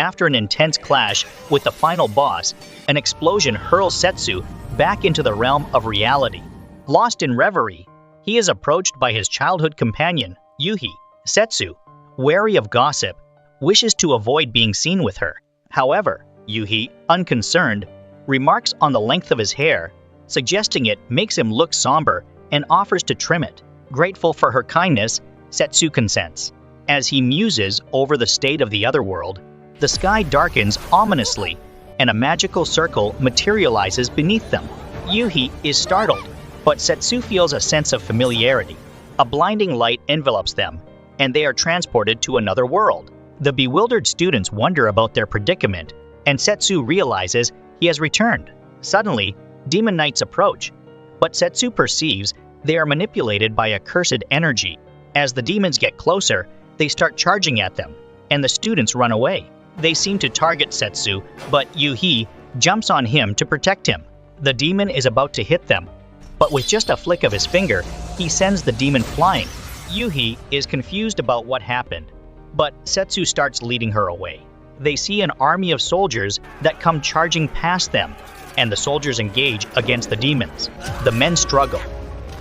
After an intense clash with the final boss, an explosion hurls Setsu back into the realm of reality. Lost in reverie, he is approached by his childhood companion, Yuhi. Setsu, wary of gossip, wishes to avoid being seen with her. However, Yuhi, unconcerned, remarks on the length of his hair, suggesting it makes him look somber and offers to trim it. Grateful for her kindness, Setsu consents. As he muses over the state of the other world, the sky darkens ominously and a magical circle materializes beneath them. Yuhi is startled, but Setsu feels a sense of familiarity. A blinding light envelops them, and they are transported to another world. The bewildered students wonder about their predicament, and Setsu realizes he has returned. Suddenly, demon knights approach, but Setsu perceives they are manipulated by a cursed energy. As the demons get closer, they start charging at them, and the students run away. They seem to target Setsu, but Yuhi jumps on him to protect him. The demon is about to hit them, but with just a flick of his finger, he sends the demon flying. Yuhi is confused about what happened, but Setsu starts leading her away. They see an army of soldiers that come charging past them, and the soldiers engage against the demons. The men struggle,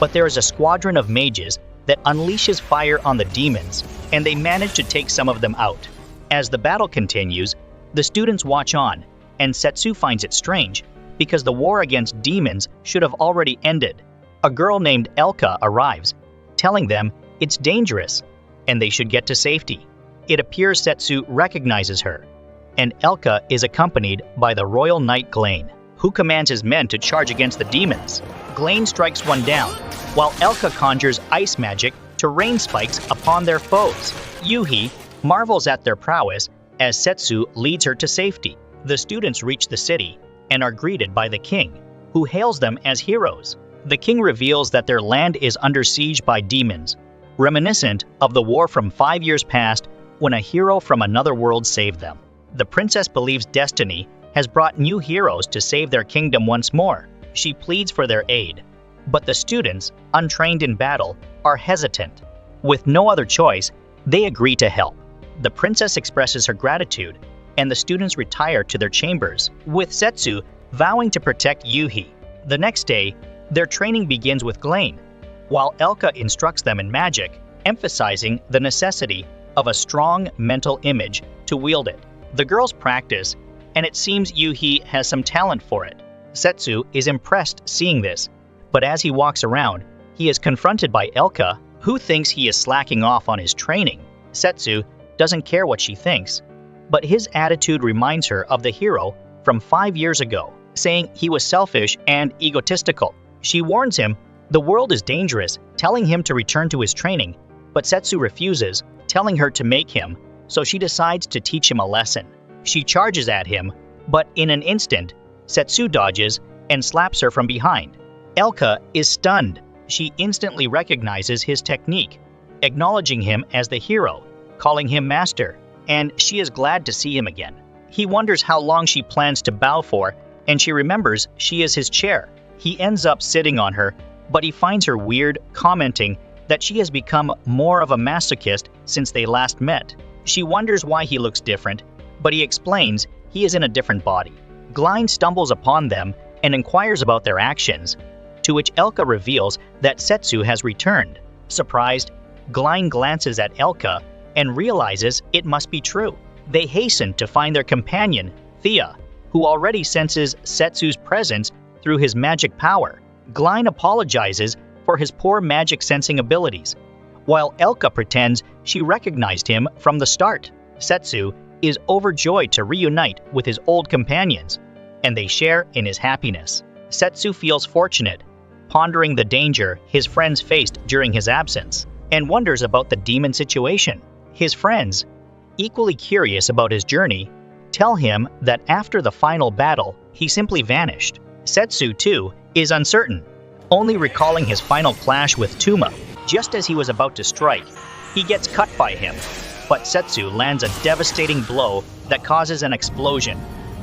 but there is a squadron of mages that unleashes fire on the demons, and they manage to take some of them out. As the battle continues, the students watch on, and Setsu finds it strange because the war against demons should have already ended. A girl named Elka arrives, telling them it's dangerous and they should get to safety. It appears Setsu recognizes her, and Elka is accompanied by the royal knight Glain, who commands his men to charge against the demons. Glain strikes one down, while Elka conjures ice magic to rain spikes upon their foes. Yuhi marvels at their prowess as Setsu leads her to safety. The students reach the city and are greeted by the king, who hails them as heroes. The king reveals that their land is under siege by demons, reminiscent of the war from 5 years past when a hero from another world saved them. The princess believes destiny has brought new heroes to save their kingdom once more. She pleads for their aid, but the students, untrained in battle, are hesitant. With no other choice, they agree to help. The princess expresses her gratitude, and the students retire to their chambers, with Setsu vowing to protect Yuhi. The next day, their training begins with Glain, while Elka instructs them in magic, emphasizing the necessity of a strong mental image to wield it. The girls practice, and it seems Yuhi has some talent for it. Setsu is impressed seeing this, but as he walks around, he is confronted by Elka, who thinks he is slacking off on his training. Setsu doesn't care what she thinks, but his attitude reminds her of the hero from 5 years ago, saying he was selfish and egotistical. She warns him the world is dangerous, telling him to return to his training, but Setsu refuses, telling her to make him, so she decides to teach him a lesson. She charges at him, but in an instant, Setsu dodges and slaps her from behind. Elka is stunned. She instantly recognizes his technique, acknowledging him as the hero, calling him master, and she is glad to see him again. He wonders how long she plans to bow for, and she remembers she is his chair. He ends up sitting on her, but he finds her weird, commenting that she has become more of a masochist since they last met. She wonders why he looks different, but he explains he is in a different body. Glain stumbles upon them and inquires about their actions, to which Elka reveals that Setsu has returned. Surprised, Glain glances at Elka and realizes it must be true. They hasten to find their companion, Thea, who already senses Setsu's presence through his magic power. Glain apologizes for his poor magic sensing abilities, while Elka pretends she recognized him from the start. Setsu is overjoyed to reunite with his old companions, and they share in his happiness. Setsu feels fortunate, pondering the danger his friends faced during his absence, and wonders about the demon situation. His friends, equally curious about his journey, tell him that after the final battle, he simply vanished. Setsu, too, is uncertain, only recalling his final clash with Tuma. Just as he was about to strike, he gets cut by him, but Setsu lands a devastating blow that causes an explosion.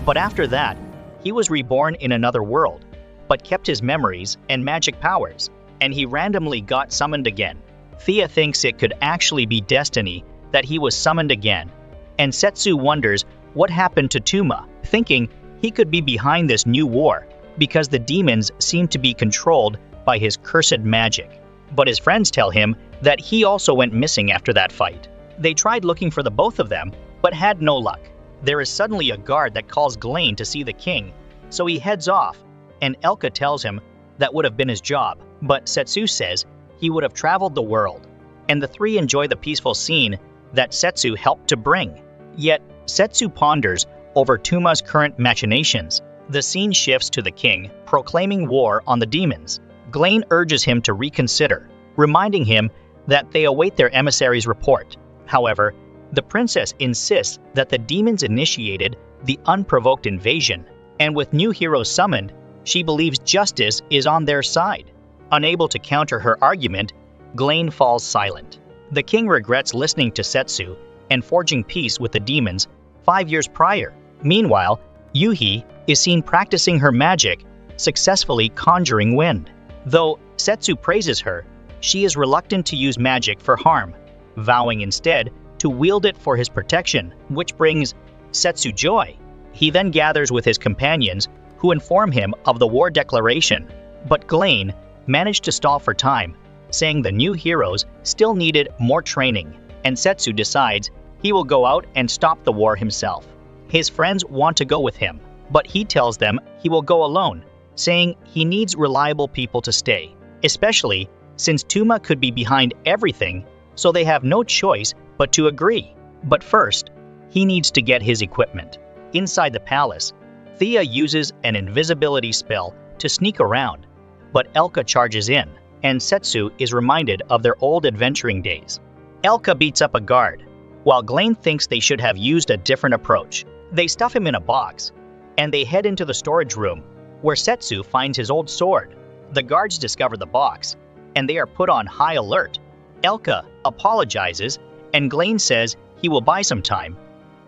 But after that, he was reborn in another world, but kept his memories and magic powers, and he randomly got summoned again. Thea thinks it could actually be destiny that he was summoned again, and Setsu wonders what happened to Tuma, thinking he could be behind this new war because the demons seem to be controlled by his cursed magic. But his friends tell him that he also went missing after that fight. They tried looking for the both of them, but had no luck. There is suddenly a guard that calls Glain to see the king, so he heads off, and Elka tells him that would have been his job, but Setsu says he would have traveled the world, and the three enjoy the peaceful scene that Setsu helped to bring. Yet, Setsu ponders over Tuma's current machinations. The scene shifts to the king, proclaiming war on the demons. Glain urges him to reconsider, reminding him that they await their emissary's report. However, the princess insists that the demons initiated the unprovoked invasion, and with new heroes summoned, she believes justice is on their side. Unable to counter her argument, Glain falls silent. The king regrets listening to Setsu and forging peace with the demons 5 years prior. Meanwhile, Yuhi is seen practicing her magic, successfully conjuring wind. Though Setsu praises her, she is reluctant to use magic for harm, vowing instead to wield it for his protection, which brings Setsu joy. He then gathers with his companions, who inform him of the war declaration, but Glain managed to stall for time, saying the new heroes still needed more training, and Setsu decides he will go out and stop the war himself. His friends want to go with him, but he tells them he will go alone, saying he needs reliable people to stay, especially since Tuma could be behind everything, so they have no choice but to agree. But first, he needs to get his equipment. Inside the palace, Thea uses an invisibility spell to sneak around, but Elka charges in, and Setsu is reminded of their old adventuring days. Elka beats up a guard, while Glain thinks they should have used a different approach. They stuff him in a box, and they head into the storage room, where Setsu finds his old sword. The guards discover the box, and they are put on high alert. Elka apologizes, and Glain says he will buy some time,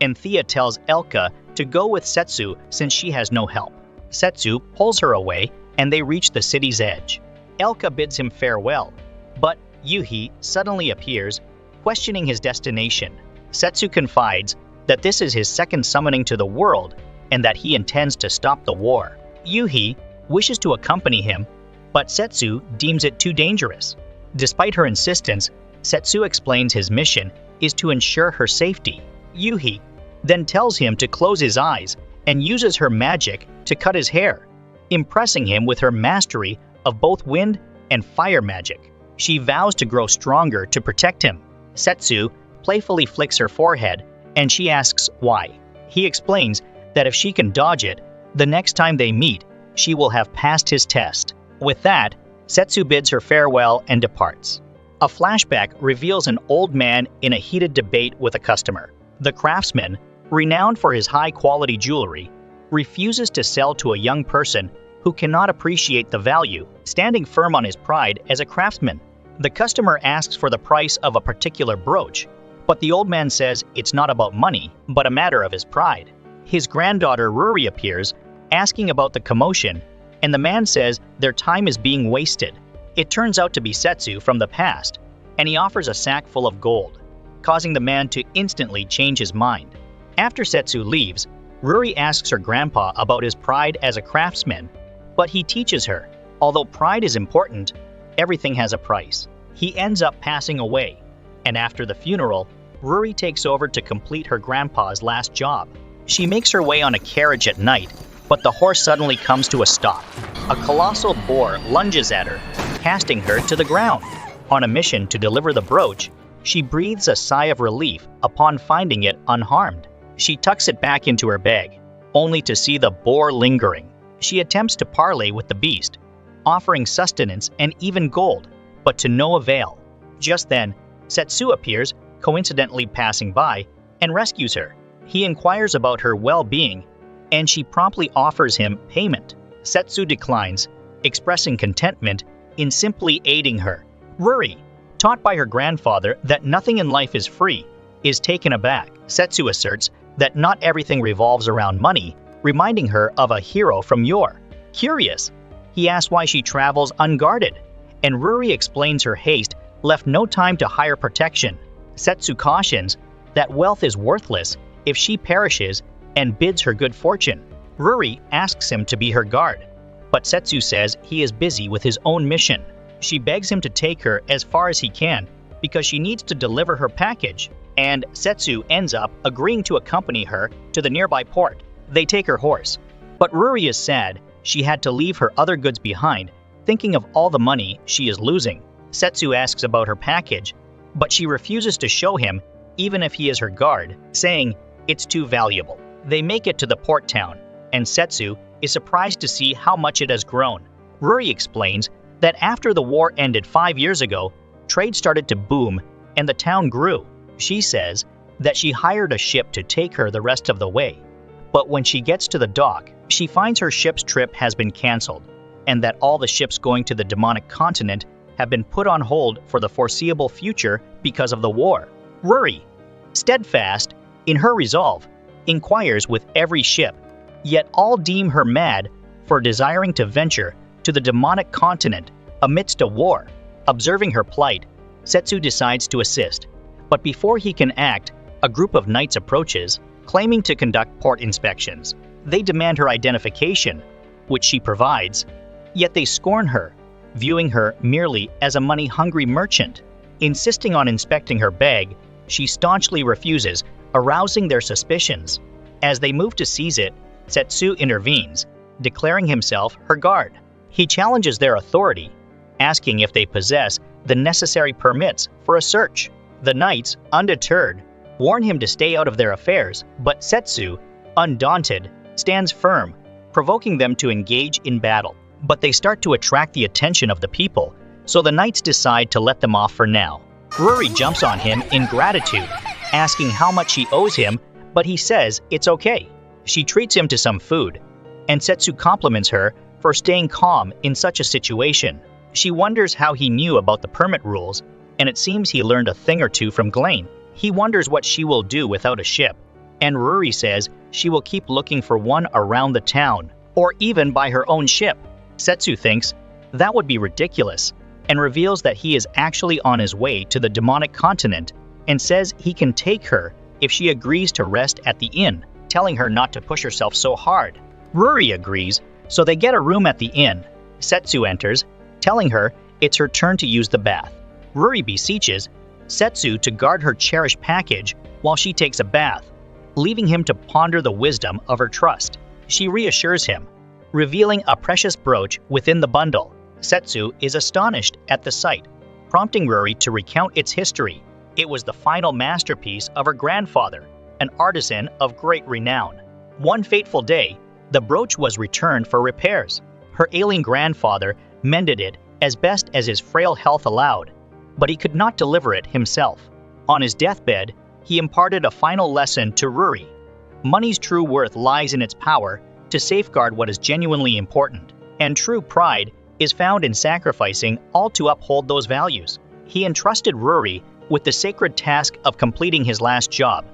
and Thea tells Elka to go with Setsu since she has no help. Setsu pulls her away, and they reach the city's edge. Elka bids him farewell, but Yuhi suddenly appears, questioning his destination. Setsu confides that this is his second summoning to the world, and that he intends to stop the war. Yuhi wishes to accompany him, but Setsu deems it too dangerous. Despite her insistence, Setsu explains his mission is to ensure her safety. Yuhi then tells him to close his eyes and uses her magic to cut his hair, impressing him with her mastery of both wind and fire magic. She vows to grow stronger to protect him. Setsu playfully flicks her forehead, and she asks why. He explains that if she can dodge it, the next time they meet, she will have passed his test. With that, Setsu bids her farewell and departs. A flashback reveals an old man in a heated debate with a customer. The craftsman, renowned for his high-quality jewelry, refuses to sell to a young person who cannot appreciate the value, standing firm on his pride as a craftsman. The customer asks for the price of a particular brooch, but the old man says it's not about money, but a matter of his pride. His granddaughter Ruri appears, asking about the commotion, and the man says their time is being wasted. It turns out to be Setsu from the past, and he offers a sack full of gold, causing the man to instantly change his mind. After Setsu leaves, Ruri asks her grandpa about his pride as a craftsman, but he teaches her, although pride is important, everything has a price. He ends up passing away, and after the funeral, Ruri takes over to complete her grandpa's last job. She makes her way on a carriage at night, but the horse suddenly comes to a stop. A colossal boar lunges at her, casting her to the ground. On a mission to deliver the brooch, she breathes a sigh of relief upon finding it unharmed. She tucks it back into her bag, only to see the boar lingering. She attempts to parley with the beast, offering sustenance and even gold, but to no avail. Just then, Setsu appears, coincidentally passing by, and rescues her. He inquires about her well-being, and she promptly offers him payment. Setsu declines, expressing contentment in simply aiding her. Ruri, taught by her grandfather that nothing in life is free, is taken aback. Setsu asserts that not everything revolves around money, reminding her of a hero from yore. Curious, he asks why she travels unguarded, and Ruri explains her haste left no time to hire protection. Setsu cautions that wealth is worthless if she perishes and bids her good fortune. Ruri asks him to be her guard, but Setsu says he is busy with his own mission. She begs him to take her as far as he can because she needs to deliver her package, and Setsu ends up agreeing to accompany her to the nearby port. They take her horse, but Ruri is sad she had to leave her other goods behind, thinking of all the money she is losing. Setsu asks about her package, but she refuses to show him even if he is her guard, saying it's too valuable. They make it to the port town, and Setsu is surprised to see how much it has grown. Ruri explains that after the war ended 5 years ago, trade started to boom and the town grew. She says that she hired a ship to take her the rest of the way, but when she gets to the dock, she finds her ship's trip has been cancelled, and that all the ships going to the demonic continent have been put on hold for the foreseeable future because of the war. Ruri, steadfast in her resolve, inquires with every ship, yet all deem her mad for desiring to venture to the demonic continent amidst a war. Observing her plight, Setsu decides to assist, but before he can act, a group of knights approaches, claiming to conduct port inspections. They demand her identification, which she provides, yet they scorn her, viewing her merely as a money-hungry merchant. Insisting on inspecting her bag, she staunchly refuses, arousing their suspicions. As they move to seize it, Setsu intervenes, declaring himself her guard. He challenges their authority, asking if they possess the necessary permits for a search. The knights, undeterred, warn him to stay out of their affairs, but Setsu, undaunted, stands firm, provoking them to engage in battle. But they start to attract the attention of the people, so the knights decide to let them off for now. Ruri jumps on him in gratitude, asking how much she owes him, but he says it's okay. She treats him to some food, and Setsu compliments her for staying calm in such a situation. She wonders how he knew about the permit rules, and it seems he learned a thing or two from Glain. He wonders what she will do without a ship, and Ruri says she will keep looking for one around the town, or even by her own ship. Setsu thinks that would be ridiculous, and reveals that he is actually on his way to the demonic continent, and says he can take her if she agrees to rest at the inn, telling her not to push herself so hard. Ruri agrees, so they get a room at the inn. Setsu enters, telling her it's her turn to use the bath. Ruri beseeches Setsu to guard her cherished package while she takes a bath, leaving him to ponder the wisdom of her trust. She reassures him, revealing a precious brooch within the bundle. Setsu is astonished at the sight, prompting Ruri to recount its history. It was the final masterpiece of her grandfather, an artisan of great renown. One fateful day, the brooch was returned for repairs. Her ailing grandfather mended it as best as his frail health allowed, but he could not deliver it himself. On his deathbed, he imparted a final lesson to Ruri. Money's true worth lies in its power to safeguard what is genuinely important, and true pride is found in sacrificing all to uphold those values. He entrusted Ruri with the sacred task of completing his last job,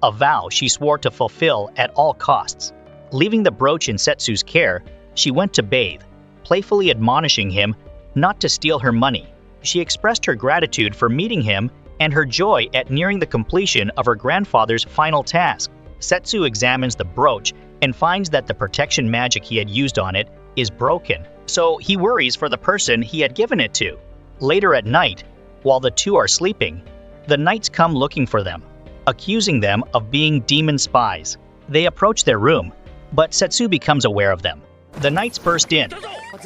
a vow she swore to fulfill at all costs. Leaving the brooch in Setsu's care, she went to bathe, playfully admonishing him not to steal her money. She expressed her gratitude for meeting him and her joy at nearing the completion of her grandfather's final task. Setsu examines the brooch and finds that the protection magic he had used on it is broken, so he worries for the person he had given it to. Later at night, while the two are sleeping, the knights come looking for them, accusing them of being demon spies. They approach their room, but Setsu becomes aware of them. The knights burst in,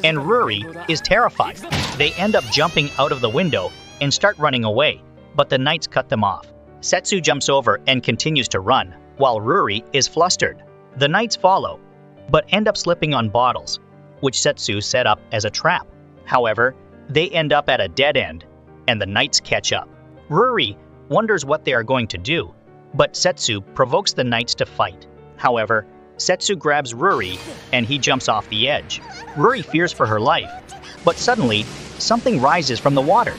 and Ruri is terrified. They end up jumping out of the window and start running away, but the knights cut them off. Setsu jumps over and continues to run, while Ruri is flustered. The knights follow, but end up slipping on bottles, which Setsu set up as a trap. However, they end up at a dead end, and the knights catch up. Ruri wonders what they are going to do, but Setsu provokes the knights to fight. However, Setsu grabs Ruri, and he jumps off the edge. Ruri fears for her life, but suddenly, something rises from the water,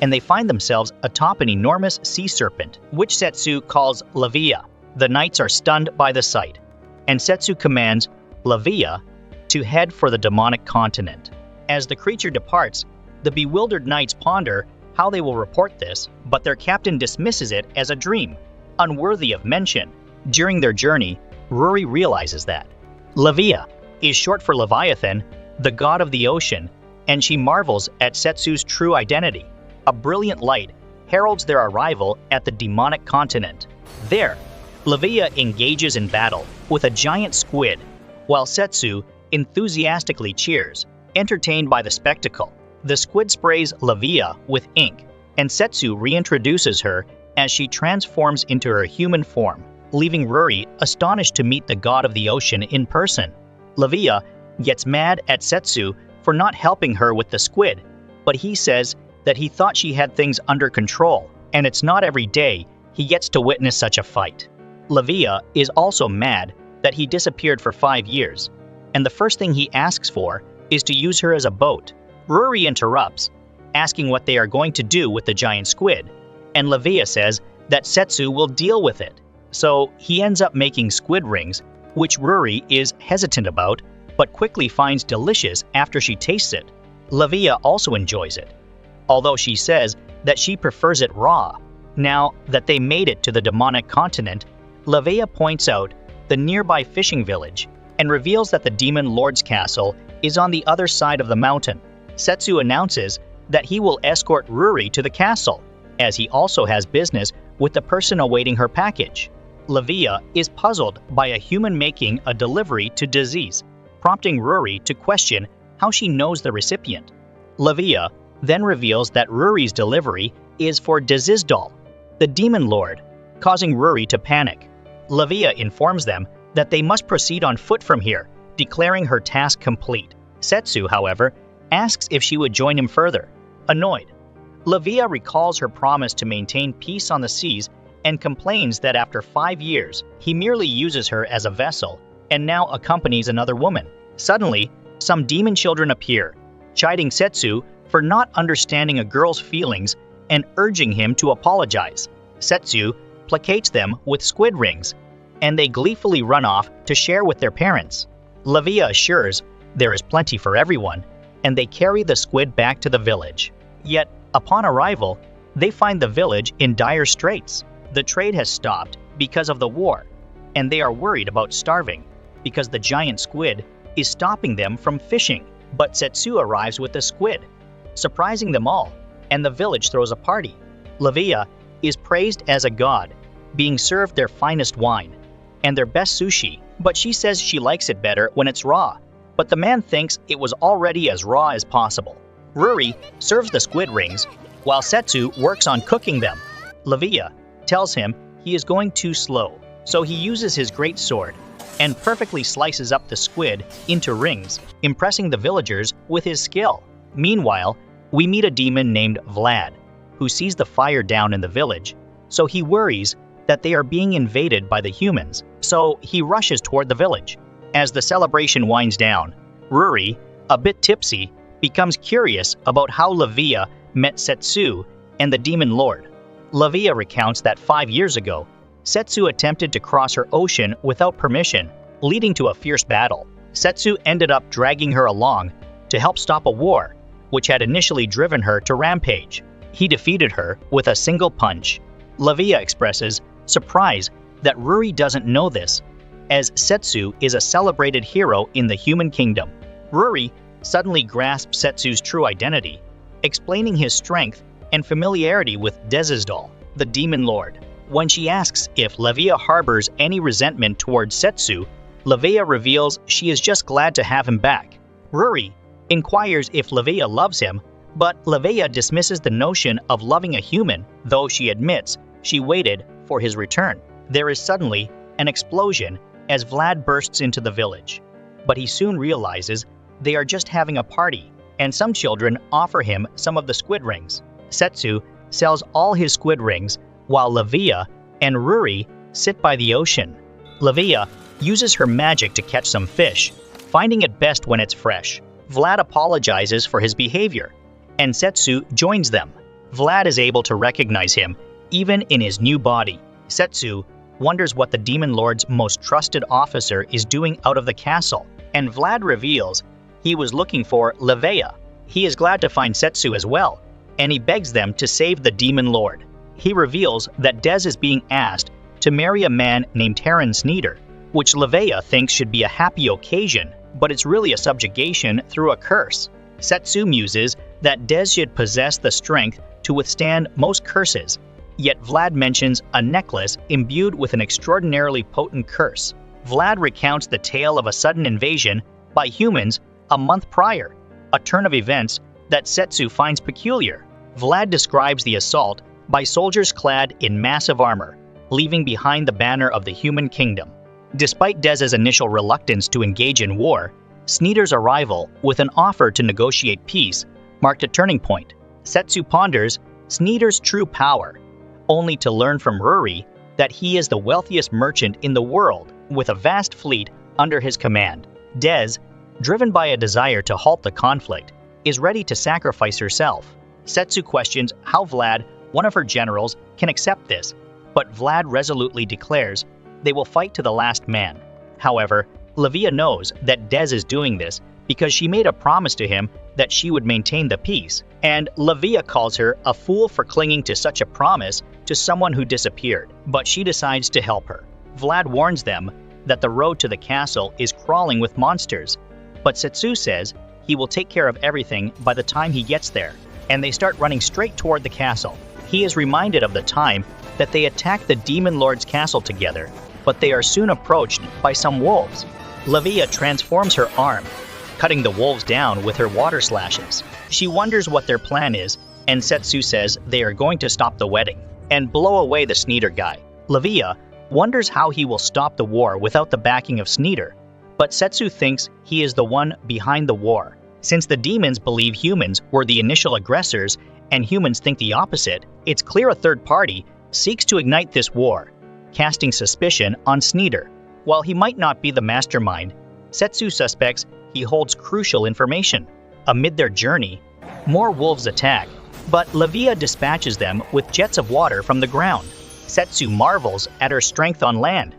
and they find themselves atop an enormous sea serpent, which Setsu calls Lavia. The knights are stunned by the sight, and Setsu commands Lavia to head for the demonic continent. As the creature departs, the bewildered knights ponder how they will report this, but their captain dismisses it as a dream, unworthy of mention. During their journey, Ruri realizes that. Levia is short for Leviathan, the god of the ocean, and she marvels at Setsu's true identity. A brilliant light heralds their arrival at the demonic continent. There, Levia engages in battle with a giant squid, while Setsu enthusiastically cheers, entertained by the spectacle. The squid sprays Levia with ink, and Setsu reintroduces her as she transforms into her human form, leaving Ruri astonished to meet the god of the ocean in person. Levia gets mad at Setsu for not helping her with the squid, but he says that he thought she had things under control, and it's not every day he gets to witness such a fight. Levia is also mad that he disappeared for 5 years, and the first thing he asks for is to use her as a boat. Ruri interrupts, asking what they are going to do with the giant squid, and Levia says that Setsu will deal with it. So he ends up making squid rings, which Ruri is hesitant about, but quickly finds delicious after she tastes it. Levia also enjoys it, although she says that she prefers it raw. Now that they made it to the demonic continent, Levia points out the nearby fishing village and reveals that the demon lord's castle is on the other side of the mountain. Setsu announces that he will escort Ruri to the castle, as he also has business with the person awaiting her package. Levia is puzzled by a human making a delivery to disease, prompting Ruri to question how she knows the recipient. Levia then reveals that Ruri's delivery is for Dizizdal, the demon lord, causing Ruri to panic. Levia informs them that they must proceed on foot from here, declaring her task complete. Setsu, however, asks if she would join him further. Annoyed, Levia recalls her promise to maintain peace on the seas and complains that after 5 years, he merely uses her as a vessel and now accompanies another woman. Suddenly, some demon children appear, chiding Setsu for not understanding a girl's feelings and urging him to apologize. Setsu placates them with squid rings, and they gleefully run off to share with their parents. Levia assures there is plenty for everyone, and they carry the squid back to the village. Yet, upon arrival, they find the village in dire straits. The trade has stopped because of the war, and they are worried about starving because the giant squid is stopping them from fishing. But Setsu arrives with the squid, surprising them all, and the village throws a party. Levia is praised as a god, being served their finest wine and their best sushi, but she says she likes it better when it's raw. But the man thinks it was already as raw as possible. Ruri serves the squid rings, while Setsu works on cooking them. Levia tells him he is going too slow, so he uses his great sword and perfectly slices up the squid into rings, impressing the villagers with his skill. Meanwhile, we meet a demon named Vlad, who sees the fire down in the village, so he worries that they are being invaded by the humans, so he rushes toward the village. As the celebration winds down, Ruri, a bit tipsy, becomes curious about how Levia met Setsu and the demon lord. Levia recounts that 5 years ago, Setsu attempted to cross her ocean without permission, leading to a fierce battle. Setsu ended up dragging her along to help stop a war, which had initially driven her to rampage. He defeated her with a single punch. Levia expresses surprise that Ruri doesn't know this, as Setsu is a celebrated hero in the human kingdom. Ruri suddenly grasps Setsu's true identity, explaining his strength and familiarity with Dizizdal, the demon lord. When she asks if Levia harbors any resentment towards Setsu, Levia reveals she is just glad to have him back. Ruri inquires if Levia loves him, but Levia dismisses the notion of loving a human, though she admits she waited for his return. There is suddenly an explosion as Vlad bursts into the village, but he soon realizes they are just having a party, and some children offer him some of the squid rings. Setsu sells all his squid rings, while Levia and Ruri sit by the ocean. Levia uses her magic to catch some fish, finding it best when it's fresh. Vlad apologizes for his behavior, and Setsu joins them. Vlad is able to recognize him, even in his new body. Setsu wonders what the demon lord's most trusted officer is doing out of the castle, and Vlad reveals he was looking for Levia. He is glad to find Setsu as well, and he begs them to save the demon lord. He reveals that Dez is being asked to marry a man named Heron Sneeder, which Levea thinks should be a happy occasion, but it's really a subjugation through a curse. Setsu muses that Des should possess the strength to withstand most curses, yet Vlad mentions a necklace imbued with an extraordinarily potent curse. Vlad recounts the tale of a sudden invasion by humans a month prior, a turn of events that Setsu finds peculiar. Vlad describes the assault by soldiers clad in massive armor, leaving behind the banner of the human kingdom. Despite Dez's initial reluctance to engage in war, Sneeder's arrival with an offer to negotiate peace marked a turning point. Setsu ponders Sneeder's true power, only to learn from Ruri that he is the wealthiest merchant in the world with a vast fleet under his command. Des, driven by a desire to halt the conflict, is ready to sacrifice herself. Setsu questions how Vlad, one of her generals, can accept this, but Vlad resolutely declares they will fight to the last man. However, Levea knows that Des is doing this because she made a promise to him that she would maintain the peace, and Levea calls her a fool for clinging to such a promise to someone who disappeared, but she decides to help her. Vlad warns them that the road to the castle is crawling with monsters, but Setsu says he will take care of everything by the time he gets there, and they start running straight toward the castle. He is reminded of the time that they attacked the Demon Lord's castle together, but they are soon approached by some wolves. Levea transforms her arm, cutting the wolves down with her water slashes. She wonders what their plan is, and Setsu says they are going to stop the wedding and blow away the Sneeder guy. Levea wonders how he will stop the war without the backing of Sneeder, but Setsu thinks he is the one behind the war. Since the demons believe humans were the initial aggressors and humans think the opposite, it's clear a third party seeks to ignite this war, casting suspicion on Sneeder. While he might not be the mastermind, Setsu suspects he holds crucial information. Amid their journey, more wolves attack, but Levea dispatches them with jets of water from the ground. Setsu marvels at her strength on land,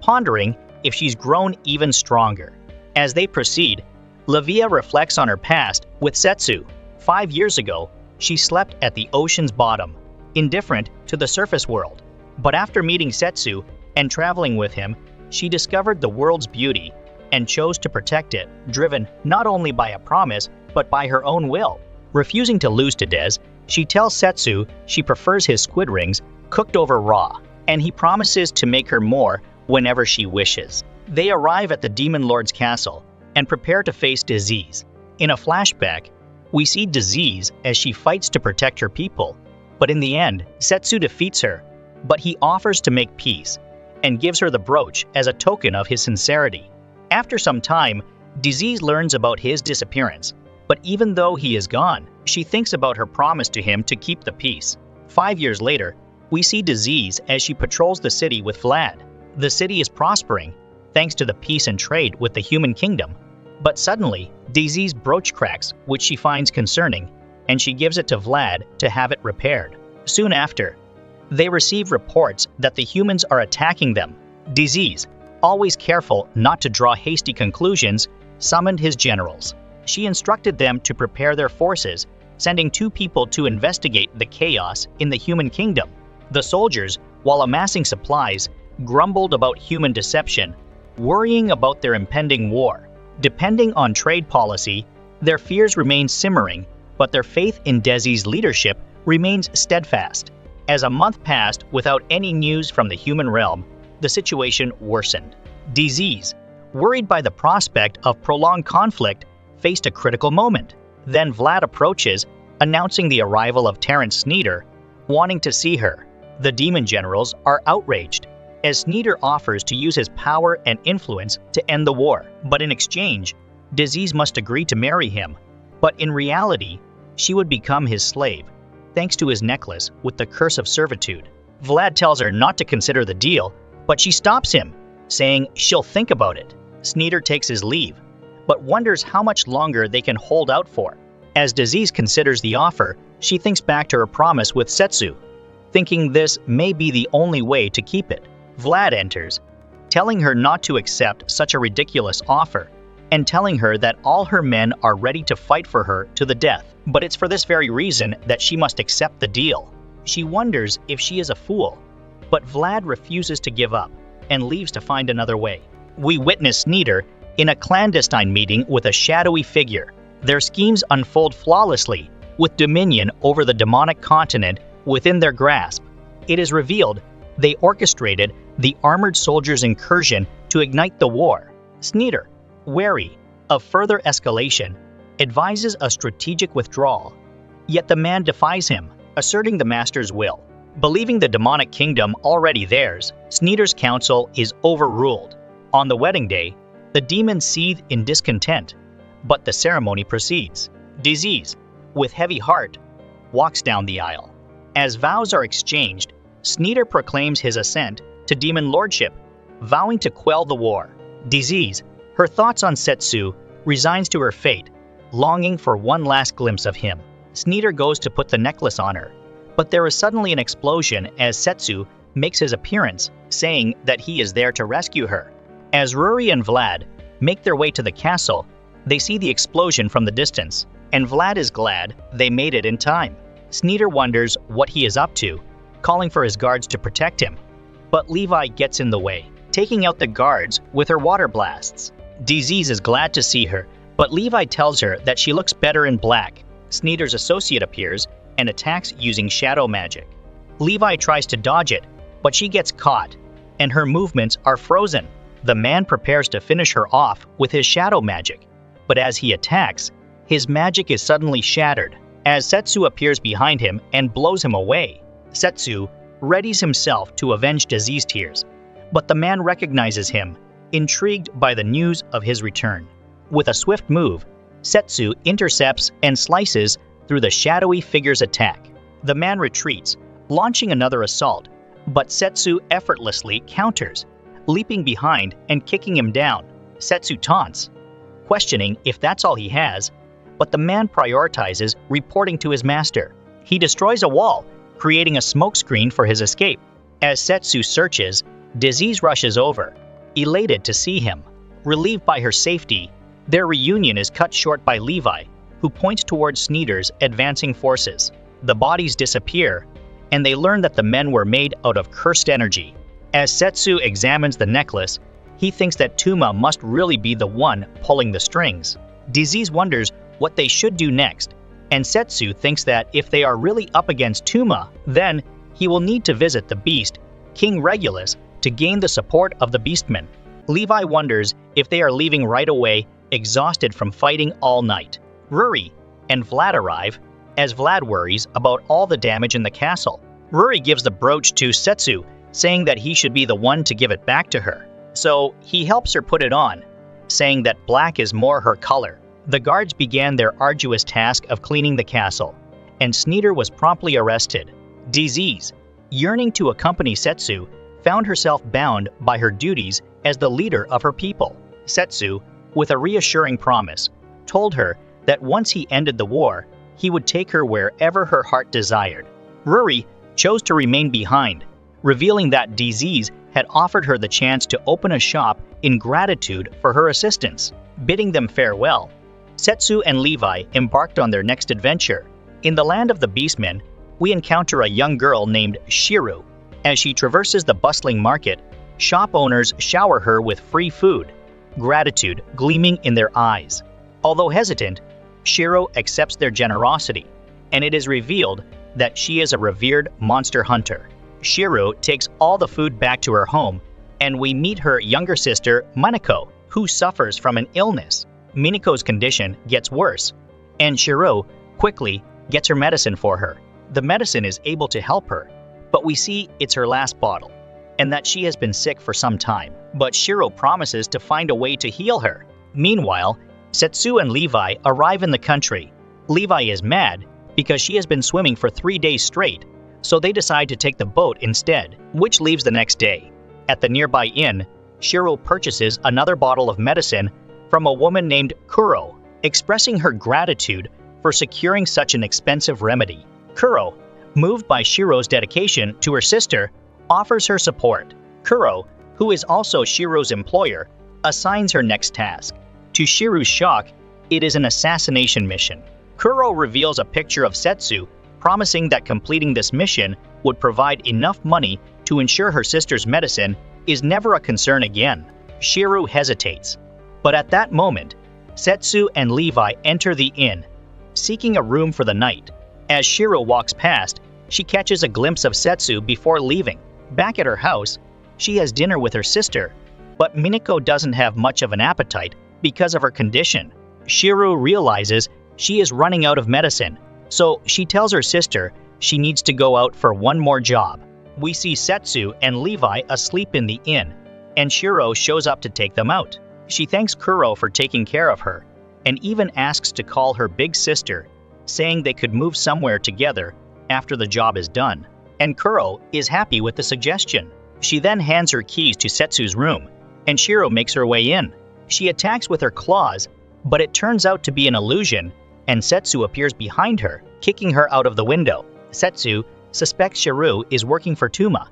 pondering if she's grown even stronger. As they proceed, Levea reflects on her past with Setsu. 5 years ago, she slept at the ocean's bottom, indifferent to the surface world. But after meeting Setsu and traveling with him, she discovered the world's beauty and chose to protect it, driven not only by a promise, but by her own will. Refusing to lose to Des, she tells Setsu she prefers his squid rings cooked over raw, and he promises to make her more whenever she wishes. They arrive at the Demon Lord's castle and prepare to face Disease. In a flashback, we see Disease as she fights to protect her people, but in the end, Setsu defeats her, but he offers to make peace and gives her the brooch as a token of his sincerity. After some time, Disease learns about his disappearance, but even though he is gone, she thinks about her promise to him to keep the peace. 5 years later, we see Disease as she patrols the city with Vlad. The city is prospering, thanks to the peace and trade with the human kingdom. But suddenly, Disease brooch cracks, which she finds concerning, and she gives it to Vlad to have it repaired. Soon after, they receive reports that the humans are attacking them. Disease, always careful not to draw hasty conclusions, summoned his generals. She instructed them to prepare their forces, sending 2 people to investigate the chaos in the human kingdom. The soldiers, while amassing supplies, grumbled about human deception, worrying about their impending war. Depending on trade policy, their fears remain simmering, but their faith in Desi's leadership remains steadfast. As a month passed without any news from the human realm, the situation worsened. Disease, worried by the prospect of prolonged conflict, faced a critical moment. Then Vlad approaches, announcing the arrival of Terrence Sneeder, wanting to see her. The demon generals are outraged, as Sneeder offers to use his power and influence to end the war. But in exchange, Disease must agree to marry him. But in reality, she would become his slave, thanks to his necklace with the curse of servitude. Vlad tells her not to consider the deal, but she stops him, saying she'll think about it. Sneeder takes his leave, but wonders how much longer they can hold out for. As Disease considers the offer, she thinks back to her promise with Setsu, thinking this may be the only way to keep it. Vlad enters, telling her not to accept such a ridiculous offer, and telling her that all her men are ready to fight for her to the death. But it's for this very reason that she must accept the deal. She wonders if she is a fool, but Vlad refuses to give up and leaves to find another way. We witness Sneeder in a clandestine meeting with a shadowy figure. Their schemes unfold flawlessly, with dominion over the demonic continent within their grasp. It is revealed they orchestrated the armored soldiers' incursion to ignite the war. Sneeder, wary of further escalation, advises a strategic withdrawal. Yet the man defies him, asserting the master's will. Believing the demonic kingdom already theirs, Sneeder's counsel is overruled. On the wedding day, the demons seethe in discontent, but the ceremony proceeds. Disease, with heavy heart, walks down the aisle. As vows are exchanged, Sneeder proclaims his ascent to demon lordship, vowing to quell the war. Disease, her thoughts on Setsu, resigns to her fate, longing for one last glimpse of him. Sneeder goes to put the necklace on her, but there is suddenly an explosion as Setsu makes his appearance, saying that he is there to rescue her. As Rory and Vlad make their way to the castle, they see the explosion from the distance, and Vlad is glad they made it in time. Sneeder wonders what he is up to, calling for his guards to protect him, but Levi gets in the way, taking out the guards with her water blasts. Disease is glad to see her, but Levi tells her that she looks better in black. Sneeder's associate appears and attacks using shadow magic. Levi tries to dodge it, but she gets caught, and her movements are frozen. The man prepares to finish her off with his shadow magic, but as he attacks, his magic is suddenly shattered, as Setsu appears behind him and blows him away. Setsu readies himself to avenge Disease tears, but the man recognizes him, intrigued by the news of his return. With a swift move, Setsu intercepts and slices through the shadowy figure's attack. The man retreats, launching another assault, but Setsu effortlessly counters, leaping behind and kicking him down. Setsu taunts, questioning if that's all he has, but the man prioritizes reporting to his master. He destroys a wall, creating a smokescreen for his escape. As Setsu searches, Disease rushes over, elated to see him. Relieved by her safety, their reunion is cut short by Levi, who points towards Sneeder's advancing forces. The bodies disappear, and they learn that the men were made out of cursed energy. As Setsu examines the necklace, he thinks that Tuma must really be the one pulling the strings. Disease wonders what they should do next, and Setsu thinks that if they are really up against Tuma, then he will need to visit the beast, King Regulus, to gain the support of the beastmen. Levi wonders if they are leaving right away, exhausted from fighting all night. Rory and Vlad arrive, as Vlad worries about all the damage in the castle. Rory gives the brooch to Setsu, saying that he should be the one to give it back to her. So he helps her put it on, saying that black is more her color. The guards began their arduous task of cleaning the castle, and Sneeder was promptly arrested. Disease, yearning to accompany Setsu, found herself bound by her duties as the leader of her people. Setsu, with a reassuring promise, told her that once he ended the war, he would take her wherever her heart desired. Rory chose to remain behind, revealing that Disease had offered her the chance to open a shop in gratitude for her assistance. Bidding them farewell, Setsu and Levi embarked on their next adventure. In the land of the Beastmen, we encounter a young girl named Shiru. As she traverses the bustling market, shop owners shower her with free food, gratitude gleaming in their eyes. Although hesitant, Shiro accepts their generosity, and it is revealed that she is a revered monster hunter. Shiro takes all the food back to her home, and we meet her younger sister, Minako, who suffers from an illness. Minako's condition gets worse, and Shiro quickly gets her medicine for her. The medicine is able to help her, but we see it's her last bottle, and that she has been sick for some time. But Shiro promises to find a way to heal her. Meanwhile, Setsu and Levi arrive in the country. Levi is mad because she has been swimming for 3 days straight, so they decide to take the boat instead, which leaves the next day. At the nearby inn, Shiro purchases another bottle of medicine from a woman named Kuro, expressing her gratitude for securing such an expensive remedy. Kuro, moved by Shiro's dedication to her sister, offers her support. Kuro, who is also Shiro's employer, assigns her next task. To Shiro's shock, it is an assassination mission. Kuro reveals a picture of Setsu, promising that completing this mission would provide enough money to ensure her sister's medicine is never a concern again. Shiro hesitates, but at that moment, Setsu and Levi enter the inn, seeking a room for the night. As Shiro walks past, she catches a glimpse of Setsu before leaving. Back at her house, she has dinner with her sister, but Minako doesn't have much of an appetite because of her condition. Shiro realizes she is running out of medicine, so she tells her sister she needs to go out for one more job. We see Setsu and Levi asleep in the inn, and Shiro shows up to take them out. She thanks Kuro for taking care of her, and even asks to call her big sister, saying they could move somewhere together after the job is done. And Kuro is happy with the suggestion. She then hands her keys to Setsu's room, and Shiro makes her way in. She attacks with her claws, but it turns out to be an illusion, and Setsu appears behind her, kicking her out of the window. Setsu suspects Shiro is working for Tuma,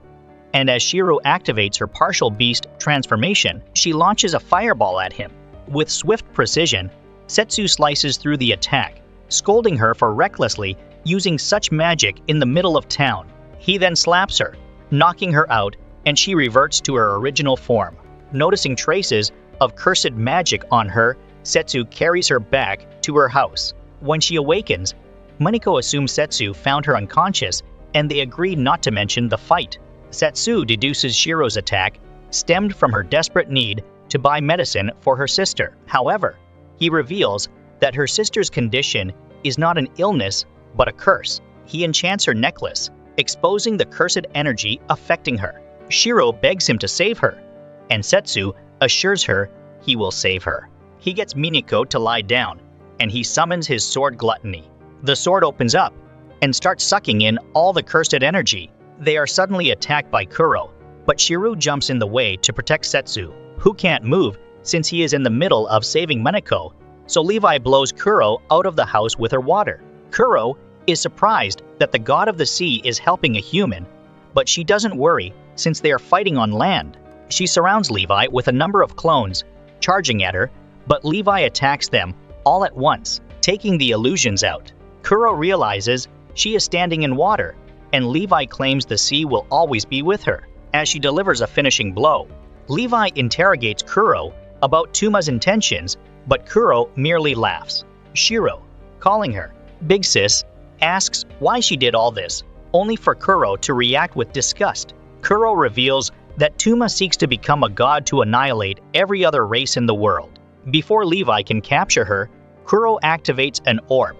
and as Shiro activates her partial beast transformation, she launches a fireball at him. With swift precision, Setsu slices through the attack, scolding her for recklessly using such magic in the middle of town. He then slaps her, knocking her out, and she reverts to her original form. Noticing traces of cursed magic on her, Setsu carries her back to her house. When she awakens, Minako assumes Setsu found her unconscious, and they agree not to mention the fight. Setsu deduces Shiro's attack stemmed from her desperate need to buy medicine for her sister. However, he reveals that her sister's condition is not an illness, but a curse. He enchants her necklace, exposing the cursed energy affecting her. Shiro begs him to save her, and Setsu assures her he will save her. He gets Minako to lie down, and he summons his sword Gluttony. The sword opens up and starts sucking in all the cursed energy. They are suddenly attacked by Kuro, but Shiro jumps in the way to protect Setsu, who can't move since he is in the middle of saving Minako, so Levi blows Kuro out of the house with her water. Kuro is surprised that the god of the sea is helping a human, but she doesn't worry since they are fighting on land. She surrounds Levi with a number of clones, charging at her, but Levi attacks them all at once, taking the illusions out. Kuro realizes she is standing in water, and Levi claims the sea will always be with her. As she delivers a finishing blow, Levi interrogates Kuro about Tuma's intentions, but Kuro merely laughs. Shiro, calling her Big Sis, asks why she did all this, only for Kuro to react with disgust. Kuro reveals that Tuma seeks to become a god to annihilate every other race in the world. Before Levi can capture her, Kuro activates an orb,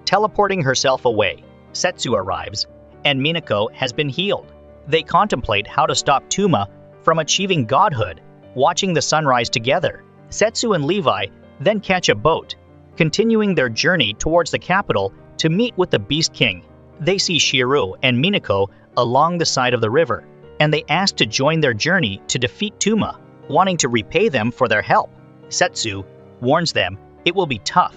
teleporting herself away. Setsu arrives, and Minako has been healed. They contemplate how to stop Tuma from achieving godhood, watching the sunrise together. Setsu and Levi then catch a boat, continuing their journey towards the capital to meet with the Beast King. They see Shiro and Minako along the side of the river, and they ask to join their journey to defeat Tuma, wanting to repay them for their help. Setsu warns them it will be tough,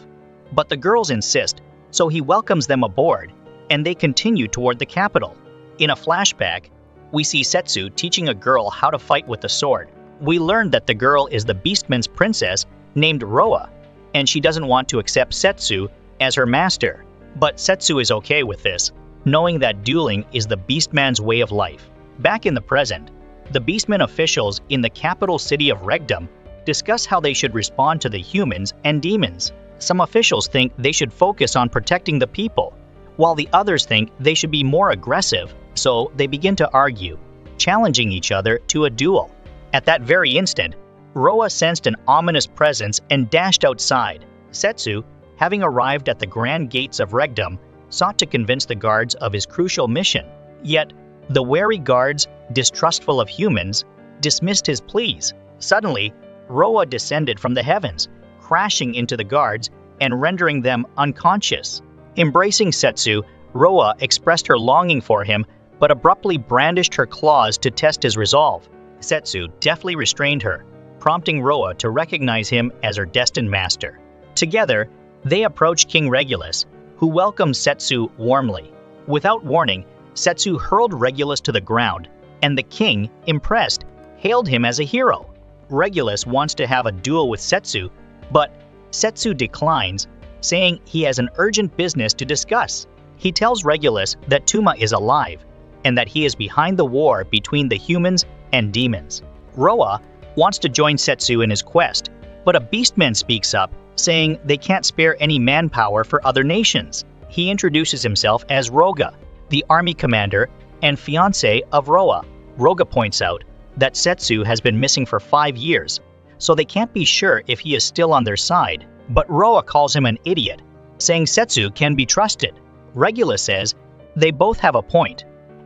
but the girls insist, so he welcomes them aboard, and they continue toward the capital. In a flashback, we see Setsu teaching a girl how to fight with the sword. We learn that the girl is the Beastman's princess named Roa, and she doesn't want to accept Setsu as her master. But Setsu is okay with this, knowing that dueling is the Beastman's way of life. Back in the present, the Beastman officials in the capital city of Regdom discuss how they should respond to the humans and demons. Some officials think they should focus on protecting the people, while the others think they should be more aggressive, so they begin to argue, challenging each other to a duel. At that very instant, Roa sensed an ominous presence and dashed outside. Setsu, having arrived at the grand gates of Regdom, sought to convince the guards of his crucial mission. Yet, the wary guards, distrustful of humans, dismissed his pleas. Suddenly, Roa descended from the heavens, crashing into the guards and rendering them unconscious. Embracing Setsu, Roa expressed her longing for him, but abruptly brandished her claws to test his resolve. Setsu deftly restrained her, prompting Roa to recognize him as her destined master. Together, they approach King Regulus, who welcomes Setsu warmly. Without warning, Setsu hurled Regulus to the ground, and the king, impressed, hailed him as a hero. Regulus wants to have a duel with Setsu, but Setsu declines, saying he has an urgent business to discuss. He tells Regulus that Tuma is alive, and that he is behind the war between the humans and demons. Roa wants to join Setsu in his quest, but a beastman speaks up, saying they can't spare any manpower for other nations. He introduces himself as Roga, the army commander and fiancé of Roa. Roga points out that Setsu has been missing for 5 years, so they can't be sure if he is still on their side. But Roa calls him an idiot, saying Setsu can be trusted. Regulus says they both have a point,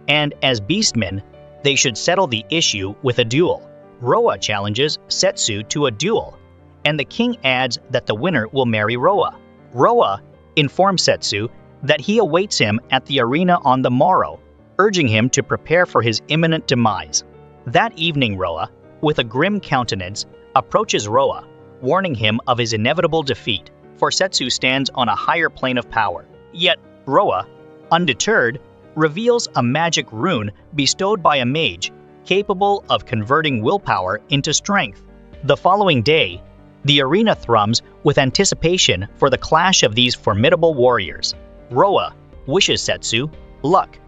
and as beastmen, they should settle the issue with a duel. Roa challenges Setsu to a duel, and the king adds that the winner will marry Roa. Roa informs Setsu that he awaits him at the arena on the morrow, urging him to prepare for his imminent demise. That evening, Roa, with a grim countenance, approaches Roa, warning him of his inevitable defeat, for Setsu stands on a higher plane of power. Yet, Roa, undeterred, reveals a magic rune bestowed by a mage, capable of converting willpower into strength. The following day, the arena thrums with anticipation for the clash of these formidable warriors. Roa wishes Setsu luck,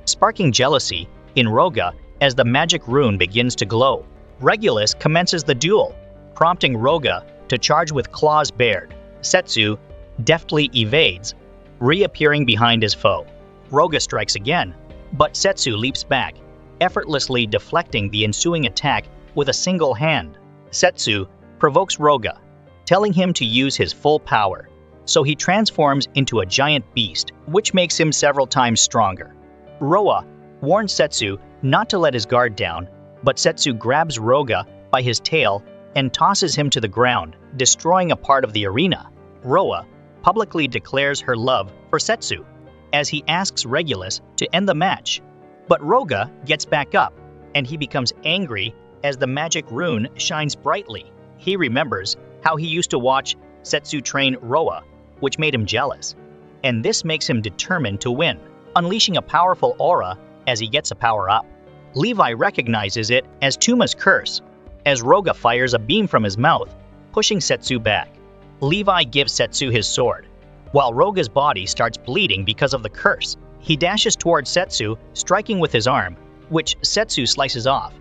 sparking jealousy in Roga as the magic rune begins to glow. Regulus commences the duel, prompting Roga to charge with claws bared. Setsu deftly evades, reappearing behind his foe. Roga strikes again, but Setsu leaps back, effortlessly deflecting the ensuing attack with a single hand. Setsu provokes Roga, telling him to use his full power, so he transforms into a giant beast, which makes him several times stronger. Roa warns Setsu not to let his guard down, but Setsu grabs Roga by his tail and tosses him to the ground, destroying a part of the arena. Roa publicly declares her love for Setsu, as he asks Regulus to end the match. But Roga gets back up, and he becomes angry as the magic rune shines brightly. He remembers how he used to watch Setsu train Roa, which made him jealous, and this makes him determined to win, unleashing a powerful aura as he gets a power-up. Levi recognizes it as Tuma's curse, as Roga fires a beam from his mouth, pushing Setsu back. Levi gives Setsu his sword, while Roga's body starts bleeding because of the curse. He dashes towards Setsu, striking with his arm, which Setsu slices off,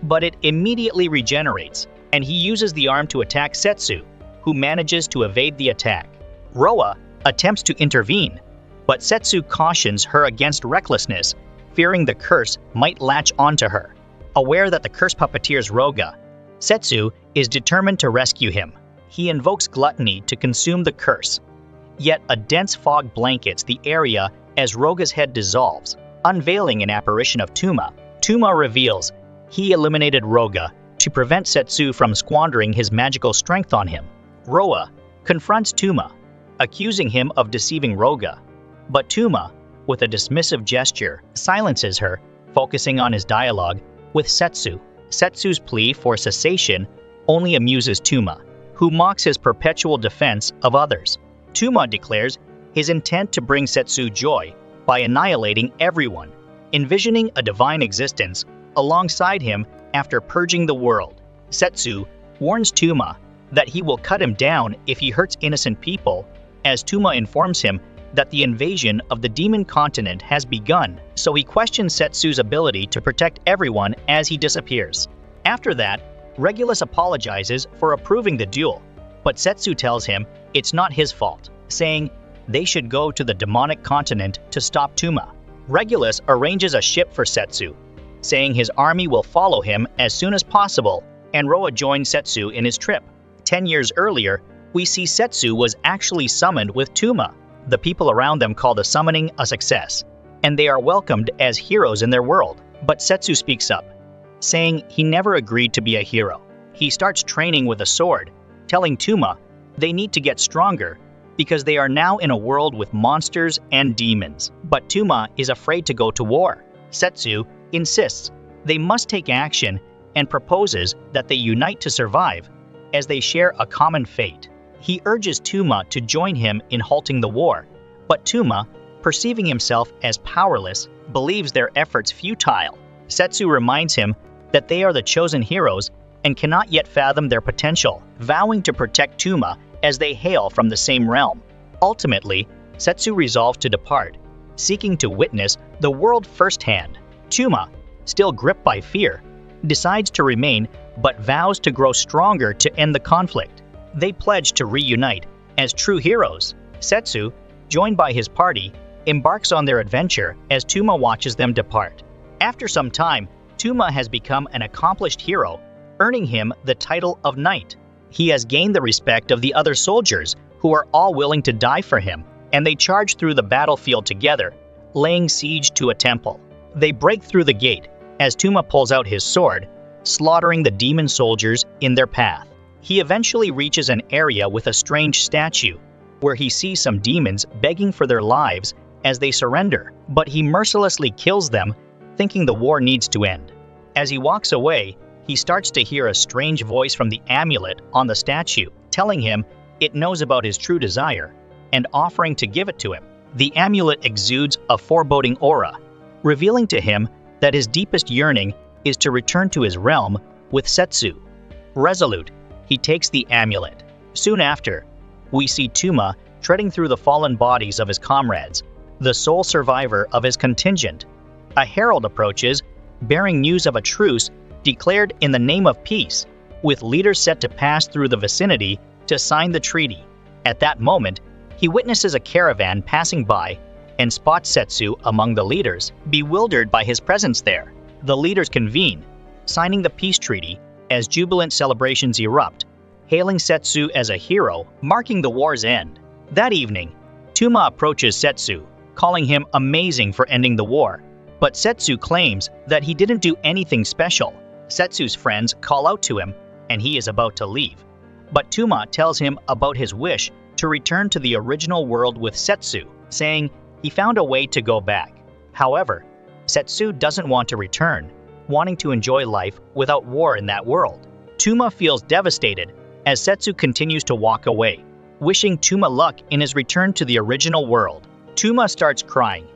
but it immediately regenerates, and he uses the arm to attack Setsu, who manages to evade the attack. Roa attempts to intervene, but Setsu cautions her against recklessness, fearing the curse might latch onto her. Aware that the curse puppeteers Roga, Setsu is determined to rescue him. He invokes gluttony to consume the curse. Yet a dense fog blankets the area as Roga's head dissolves, unveiling an apparition of Tuma. Tuma reveals he eliminated Roga to prevent Setsu from squandering his magical strength on him. Roa confronts Tuma, accusing him of deceiving Roga, but Tuma, with a dismissive gesture, silences her, focusing on his dialogue with Setsu. Setsu's plea for cessation only amuses Tuma, who mocks his perpetual defense of others. Tuma declares his intent to bring Setsu joy by annihilating everyone, envisioning a divine existence alongside him after purging the world. Setsu warns Tuma that he will cut him down if he hurts innocent people, as Tuma informs him that the invasion of the demon continent has begun, so he questions Setsu's ability to protect everyone as he disappears. After that, Regulus apologizes for approving the duel, but Setsu tells him it's not his fault, saying they should go to the demonic continent to stop Tuma. Regulus arranges a ship for Setsu, saying his army will follow him as soon as possible, and Roa joins Setsu in his trip. 10 years earlier, we see Setsu was actually summoned with Tuma. The people around them call the summoning a success, and they are welcomed as heroes in their world. But Setsu speaks up, saying he never agreed to be a hero. He starts training with a sword, telling Tuma they need to get stronger because they are now in a world with monsters and demons. But Tuma is afraid to go to war. Setsu insists they must take action and proposes that they unite to survive, as they share a common fate. He urges Tuma to join him in halting the war, but Tuma, perceiving himself as powerless, believes their efforts futile. Setsu reminds him that they are the chosen heroes and cannot yet fathom their potential, vowing to protect Tuma as they hail from the same realm. Ultimately, Setsu resolves to depart, seeking to witness the world firsthand. Tuma, still gripped by fear, decides to remain but vows to grow stronger to end the conflict. They pledge to reunite as true heroes. Setsu, joined by his party, embarks on their adventure as Tuma watches them depart. After some time, Tuma has become an accomplished hero, earning him the title of knight. He has gained the respect of the other soldiers, who are all willing to die for him, and they charge through the battlefield together, laying siege to a temple. They break through the gate as Tuma pulls out his sword, slaughtering the demon soldiers in their path. He eventually reaches an area with a strange statue, where he sees some demons begging for their lives as they surrender, but he mercilessly kills them, thinking the war needs to end. As he walks away, he starts to hear a strange voice from the amulet on the statue, telling him it knows about his true desire and offering to give it to him. The amulet exudes a foreboding aura, revealing to him that his deepest yearning is to return to his realm with Setsu. Resolute, he takes the amulet. Soon after, we see Tuma treading through the fallen bodies of his comrades, the sole survivor of his contingent. A herald approaches, bearing news of a truce declared in the name of peace, with leaders set to pass through the vicinity to sign the treaty. At that moment, he witnesses a caravan passing by and spots Setsu among the leaders, bewildered by his presence there. The leaders convene, signing the peace treaty as jubilant celebrations erupt, hailing Setsu as a hero, marking the war's end. That evening, Tuma approaches Setsu, calling him amazing for ending the war, but Setsu claims that he didn't do anything special. Setsu's friends call out to him, and he is about to leave. But Tuma tells him about his wish to return to the original world with Setsu, saying he found a way to go back. However, Setsu doesn't want to return, wanting to enjoy life without war in that world. Tuma feels devastated as Setsu continues to walk away, wishing Tuma luck in his return to the original world. Tuma starts crying,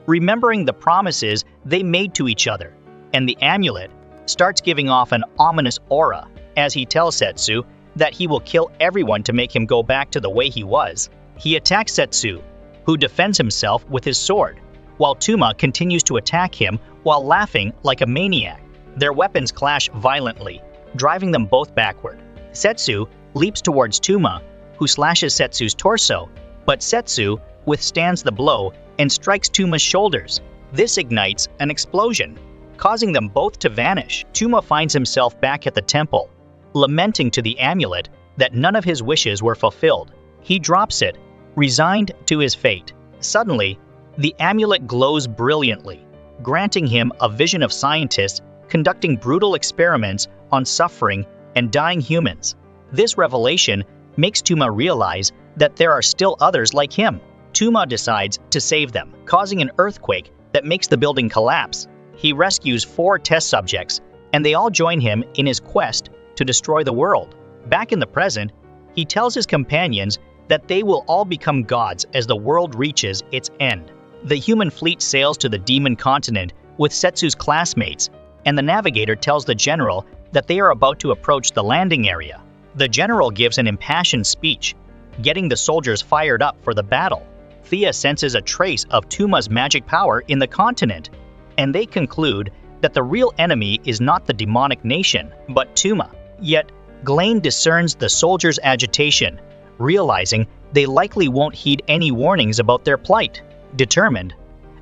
remembering the promises they made to each other, and the amulet starts giving off an ominous aura as he tells Setsu that he will kill everyone to make him go back to the way he was. He attacks Setsu, who defends himself with his sword, while Tuma continues to attack him while laughing like a maniac. Their weapons clash violently, driving them both backward. Setsu leaps towards Tuma, who slashes Setsu's torso, but Setsu withstands the blow and strikes Tuma's shoulders. This ignites an explosion, causing them both to vanish. Tuma finds himself back at the temple, lamenting to the amulet that none of his wishes were fulfilled. He drops it, resigned to his fate. Suddenly, the amulet glows brilliantly, granting him a vision of scientists conducting brutal experiments on suffering and dying humans. This revelation makes Tuma realize that there are still others like him. Tuma decides to save them, causing an earthquake that makes the building collapse. He rescues 4 test subjects, and they all join him in his quest to destroy the world. Back in the present, he tells his companions that they will all become gods as the world reaches its end. The human fleet sails to the demon continent with Setsu's classmates, and the navigator tells the general that they are about to approach the landing area. The general gives an impassioned speech, getting the soldiers fired up for the battle. Thea senses a trace of Tuma's magic power in the continent, and they conclude that the real enemy is not the demonic nation, but Tuma. Yet, Glaine discerns the soldiers' agitation, realizing they likely won't heed any warnings about their plight. Determined,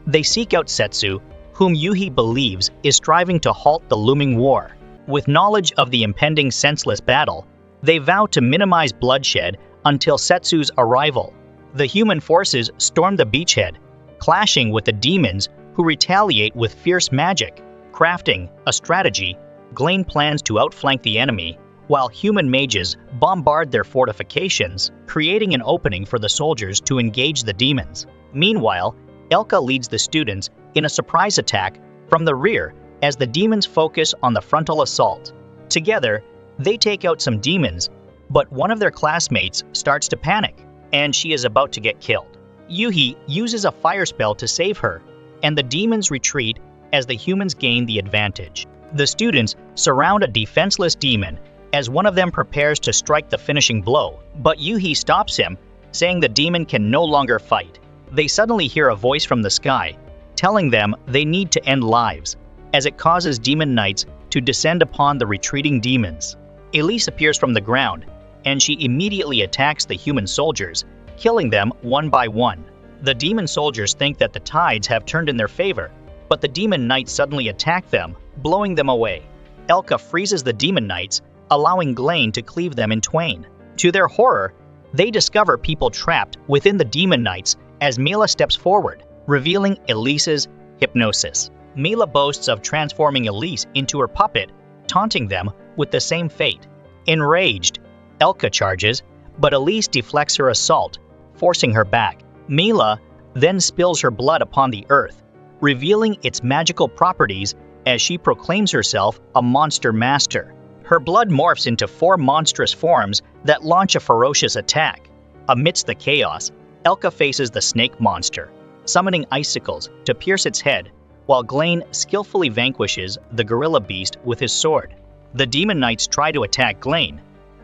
they seek out Setsu, whom Yuhi believes is striving to halt the looming war. With knowledge of the impending senseless battle, they vow to minimize bloodshed until Setsu's arrival. The human forces storm the beachhead, clashing with the demons who retaliate with fierce magic. Crafting a strategy, Glaine plans to outflank the enemy, while human mages bombard their fortifications, creating an opening for the soldiers to engage the demons. Meanwhile, Elka leads the students in a surprise attack from the rear as the demons focus on the frontal assault. Together, they take out some demons, but one of their classmates starts to panic, and she is about to get killed. Yuhi uses a fire spell to save her, and the demons retreat as the humans gain the advantage. The students surround a defenseless demon as one of them prepares to strike the finishing blow, but Yuhi stops him, saying the demon can no longer fight. They suddenly hear a voice from the sky, telling them they need to end lives, as it causes demon knights to descend upon the retreating demons. Elise appears from the ground, and she immediately attacks the human soldiers, killing them one by one. The demon soldiers think that the tides have turned in their favor, but the demon knights suddenly attack them, blowing them away. Elka freezes the demon knights, allowing Glain to cleave them in twain. To their horror, they discover people trapped within the demon knights as Mela steps forward, revealing Elise's hypnosis. Mela boasts of transforming Elise into her puppet, taunting them with the same fate. Enraged, Elka charges, but Elise deflects her assault, forcing her back. Mela then spills her blood upon the earth, revealing its magical properties as she proclaims herself a monster master. Her blood morphs into 4 monstrous forms that launch a ferocious attack. Amidst the chaos, Elka faces the snake monster, summoning icicles to pierce its head, while Glain skillfully vanquishes the gorilla beast with his sword. The demon knights try to attack Glain,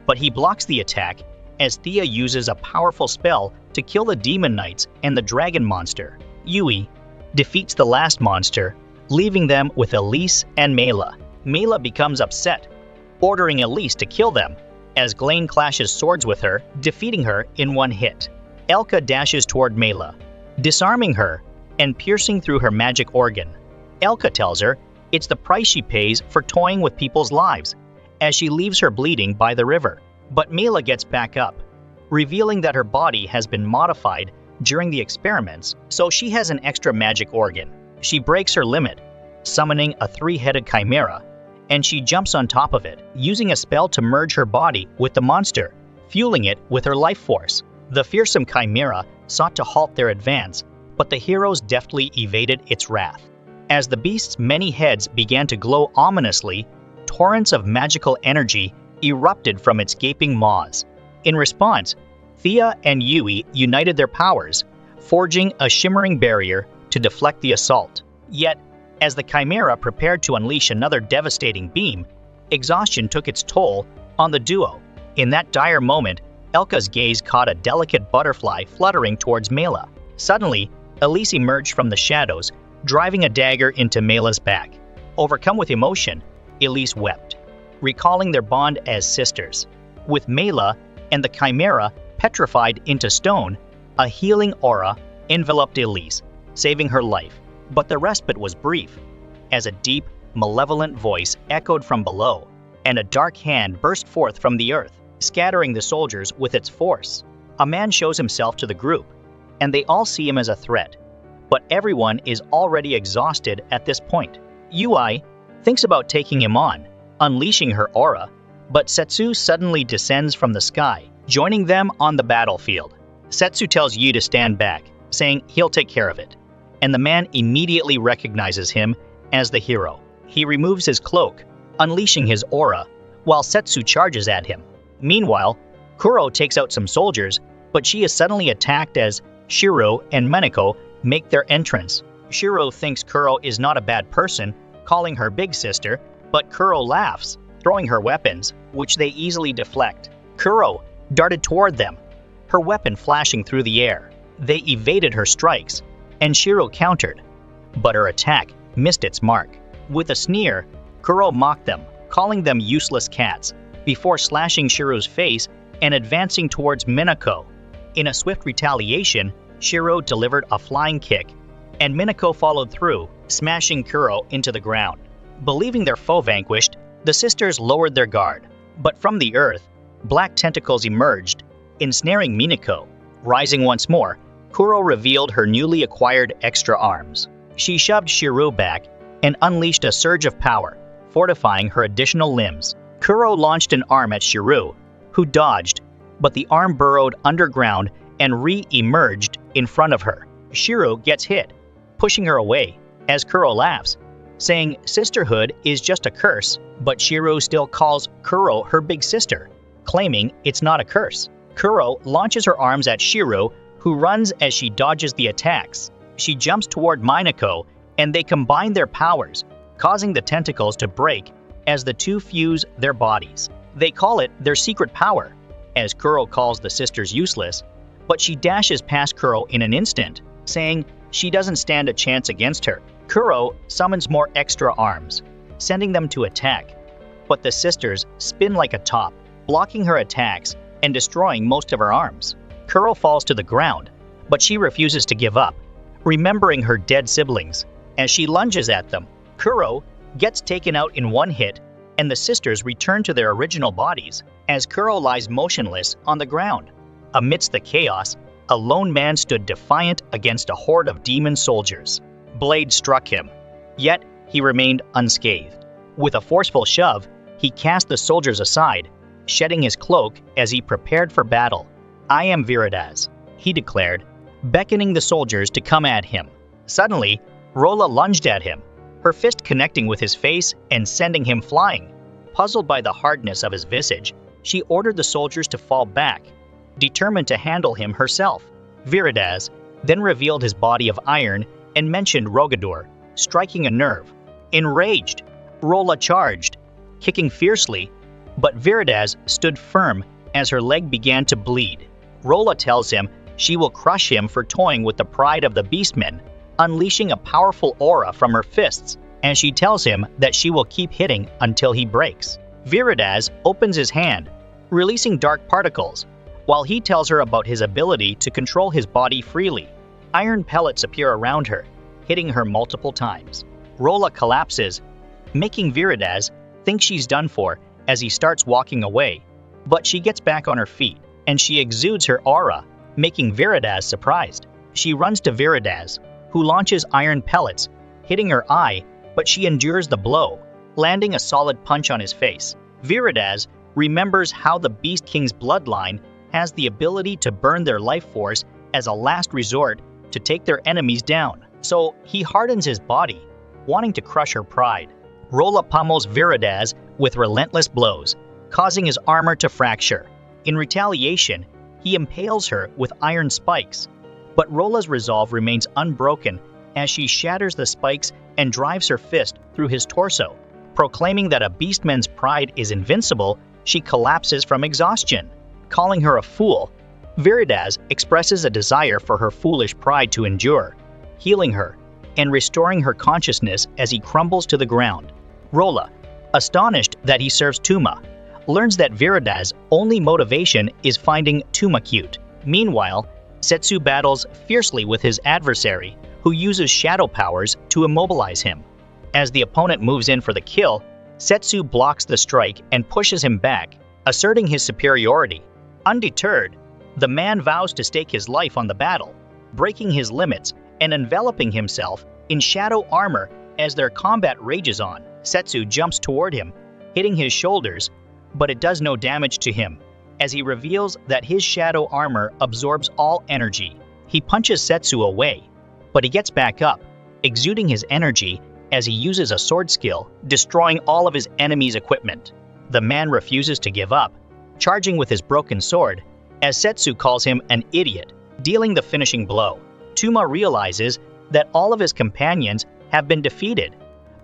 but he blocks the attack as Thea uses a powerful spell to kill the demon knights and the dragon monster. Yui defeats the last monster, leaving them with Elise and Mela. Mela becomes upset, ordering Elise to kill them, as Glain clashes swords with her, defeating her in one hit. Elka dashes toward Mela, disarming her and piercing through her magic organ. Elka tells her it's the price she pays for toying with people's lives, as she leaves her bleeding by the river. But Mela gets back up, revealing that her body has been modified during the experiments, so she has an extra magic organ. She breaks her limit, summoning a 3-headed chimera, and she jumps on top of it, using a spell to merge her body with the monster, fueling it with her life force. The fearsome chimera sought to halt their advance, but the heroes deftly evaded its wrath. As the beast's many heads began to glow ominously, torrents of magical energy erupted from its gaping maws. In response, Thea and Yui united their powers, forging a shimmering barrier to deflect the assault. Yet, as the chimera prepared to unleash another devastating beam, exhaustion took its toll on the duo. In that dire moment, Elka's gaze caught a delicate butterfly fluttering towards Mela. Suddenly, Elise emerged from the shadows, driving a dagger into Mela's back. Overcome with emotion, Elise wept, recalling their bond as sisters. With Mela and the chimera petrified into stone, a healing aura enveloped Elise, saving her life. But the respite was brief, as a deep, malevolent voice echoed from below, and a dark hand burst forth from the earth, scattering the soldiers with its force. A man shows himself to the group, and they all see him as a threat, but everyone is already exhausted at this point. Yui thinks about taking him on, unleashing her aura, but Setsu suddenly descends from the sky, joining them on the battlefield. Setsu tells Yu to stand back, saying he'll take care of it, and the man immediately recognizes him as the hero. He removes his cloak, unleashing his aura, while Setsu charges at him. Meanwhile, Kuro takes out some soldiers, but she is suddenly attacked as Shiro and Menako make their entrance. Shiro thinks Kuro is not a bad person, calling her big sister, but Kuro laughs, throwing her weapons, which they easily deflect. Kuro darted toward them, her weapon flashing through the air. They evaded her strikes, and Shiro countered, but her attack missed its mark. With a sneer, Kuro mocked them, calling them useless cats, before slashing Shiro's face and advancing towards Minako. In a swift retaliation, Shiro delivered a flying kick, and Minako followed through, smashing Kuro into the ground. Believing their foe vanquished, the sisters lowered their guard, but from the earth, black tentacles emerged, ensnaring Minako. Rising once more, Kuro revealed her newly acquired extra arms. She shoved Shiro back and unleashed a surge of power, fortifying her additional limbs. Kuro launched an arm at Shiro, who dodged, but the arm burrowed underground and re-emerged in front of her. Shiro gets hit, pushing her away, as Kuro laughs, saying sisterhood is just a curse, but Shiro still calls Kuro her big sister, claiming it's not a curse. Kuro launches her arms at Shiro, who runs as she dodges the attacks. She jumps toward Minako, and they combine their powers, causing the tentacles to break as the two fuse their bodies. They call it their secret power, as Kuro calls the sisters useless, but she dashes past Kuro in an instant, saying she doesn't stand a chance against her. Kuro summons more extra arms, sending them to attack. But the sisters spin like a top, blocking her attacks and destroying most of her arms. Kuro falls to the ground, but she refuses to give up, remembering her dead siblings. As she lunges at them, Kuro gets taken out in one hit, and the sisters return to their original bodies as Kuro lies motionless on the ground. Amidst the chaos, a lone man stood defiant against a horde of demon soldiers. Blade struck him, yet he remained unscathed. With a forceful shove, he cast the soldiers aside, shedding his cloak as he prepared for battle. "I am Viridaz," he declared, beckoning the soldiers to come at him. Suddenly, Rolla lunged at him, her fist connecting with his face and sending him flying. Puzzled by the hardness of his visage, she ordered the soldiers to fall back, determined to handle him herself. Viridaz then revealed his body of iron and mentioned Rogador, striking a nerve. Enraged, Rolla charged, kicking fiercely, but Viridaz stood firm as her leg began to bleed. Rolla tells him she will crush him for toying with the pride of the beastmen, unleashing a powerful aura from her fists, and she tells him that she will keep hitting until he breaks. Viridaz opens his hand, releasing dark particles, while he tells her about his ability to control his body freely. Iron pellets appear around her, hitting her multiple times. Rolla collapses, making Viridaz think she's done for as he starts walking away, but she gets back on her feet, and she exudes her aura, making Viridaz surprised. She runs to Viridaz, who launches iron pellets, hitting her eye, but she endures the blow, landing a solid punch on his face. Viridaz remembers how the Beast King's bloodline has the ability to burn their life force as a last resort to take their enemies down, so he hardens his body, wanting to crush her pride. Rolla pummels Viridaz with relentless blows, causing his armor to fracture. In retaliation, he impales her with iron spikes, but Rolla's resolve remains unbroken as she shatters the spikes and drives her fist through his torso. Proclaiming that a beastman's pride is invincible, she collapses from exhaustion. Calling her a fool, Viridaz expresses a desire for her foolish pride to endure, healing her and restoring her consciousness as he crumbles to the ground. Rolla, astonished that he serves Tuma, learns that Viridaz's only motivation is finding Tuma cute. Meanwhile, Setsu battles fiercely with his adversary, who uses shadow powers to immobilize him. As the opponent moves in for the kill, Setsu blocks the strike and pushes him back, asserting his superiority. Undeterred, the man vows to stake his life on the battle, breaking his limits and enveloping himself in shadow armor as their combat rages on. Setsu jumps toward him, hitting his shoulders, but it does no damage to him, as he reveals that his shadow armor absorbs all energy. He punches Setsu away, but he gets back up, exuding his energy as he uses a sword skill, destroying all of his enemy's equipment. The man refuses to give up, charging with his broken sword, as Setsu calls him an idiot, dealing the finishing blow. Tuma realizes that all of his companions have been defeated,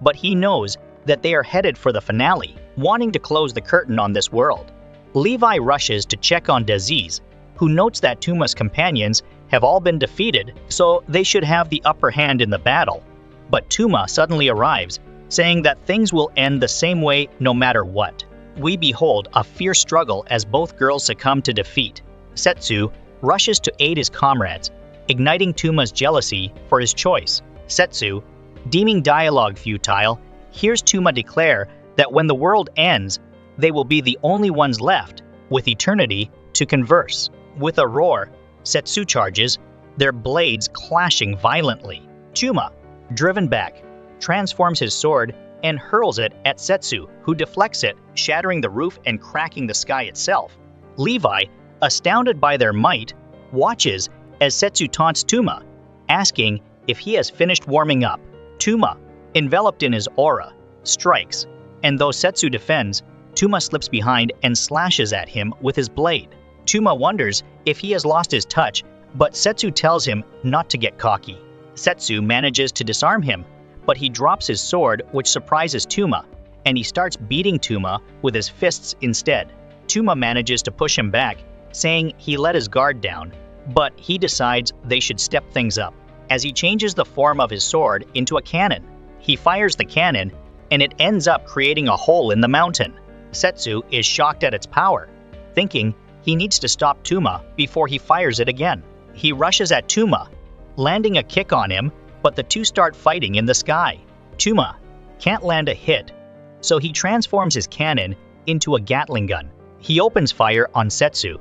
but he knows that they are headed for the finale, wanting to close the curtain on this world. Levi rushes to check on Daziz, who notes that Tuma's companions have all been defeated, so they should have the upper hand in the battle. But Tuma suddenly arrives, saying that things will end the same way no matter what. We behold a fierce struggle as both girls succumb to defeat. Setsu rushes to aid his comrades, igniting Tuma's jealousy for his choice. Setsu, deeming dialogue futile, hears Tuma declare that when the world ends, they will be the only ones left, with eternity to converse. With a roar, Setsu charges, their blades clashing violently. Tuma, driven back, transforms his sword and hurls it at Setsu, who deflects it, shattering the roof and cracking the sky itself. Levi, astounded by their might, watches as Setsu taunts Tuma, asking if he has finished warming up. Tuma, enveloped in his aura, strikes, and though Setsu defends, Tuma slips behind and slashes at him with his blade. Tuma wonders if he has lost his touch, but Setsu tells him not to get cocky. Setsu manages to disarm him, but he drops his sword, which surprises Tuma, and he starts beating Tuma with his fists instead. Tuma manages to push him back, saying he let his guard down, but he decides they should step things up, as he changes the form of his sword into a cannon. He fires the cannon, and it ends up creating a hole in the mountain. Setsu is shocked at its power, thinking he needs to stop Tuma before he fires it again. He rushes at Tuma, landing a kick on him, but the two start fighting in the sky. Tuma can't land a hit, so he transforms his cannon into a Gatling gun. He opens fire on Setsu,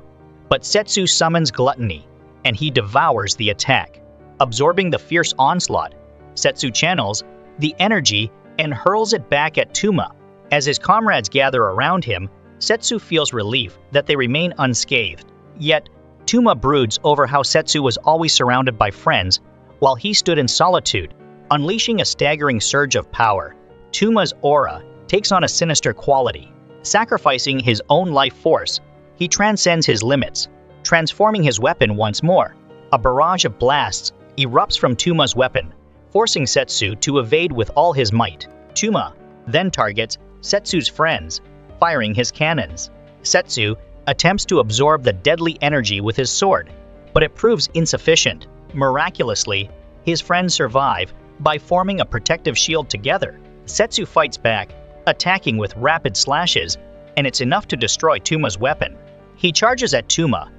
but Setsu summons gluttony, and he devours the attack. Absorbing the fierce onslaught, Setsu channels the energy and hurls it back at Tuma. As his comrades gather around him, Setsu feels relief that they remain unscathed. Yet, Tuma broods over how Setsu was always surrounded by friends, while he stood in solitude. Unleashing a staggering surge of power, Tuma's aura takes on a sinister quality. Sacrificing his own life force, he transcends his limits, transforming his weapon once more. A barrage of blasts erupts from Tuma's weapon, forcing Setsu to evade with all his might. Tuma then targets Setsu's friends, firing his cannons. Setsu attempts to absorb the deadly energy with his sword, but it proves insufficient. Miraculously, his friends survive by forming a protective shield together. Setsu fights back, attacking with rapid slashes, and it's enough to destroy Tuma's weapon. He charges at Tuma,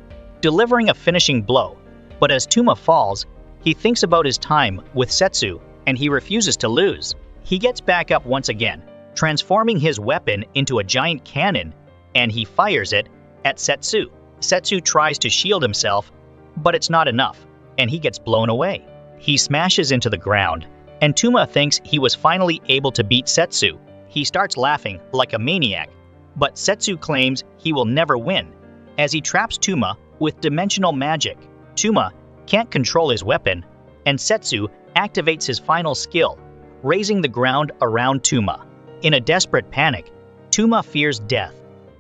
delivering a finishing blow, but as Tuma falls, he thinks about his time with Setsu, and he refuses to lose. He gets back up once again, transforming his weapon into a giant cannon, and he fires it at Setsu. Setsu tries to shield himself, but it's not enough, and he gets blown away. He smashes into the ground, and Tuma thinks he was finally able to beat Setsu. He starts laughing like a maniac, but Setsu claims he will never win, as he traps Tuma with dimensional magic. Tuma can't control his weapon, and Setsu activates his final skill, raising the ground around Tuma. In a desperate panic, Tuma fears death,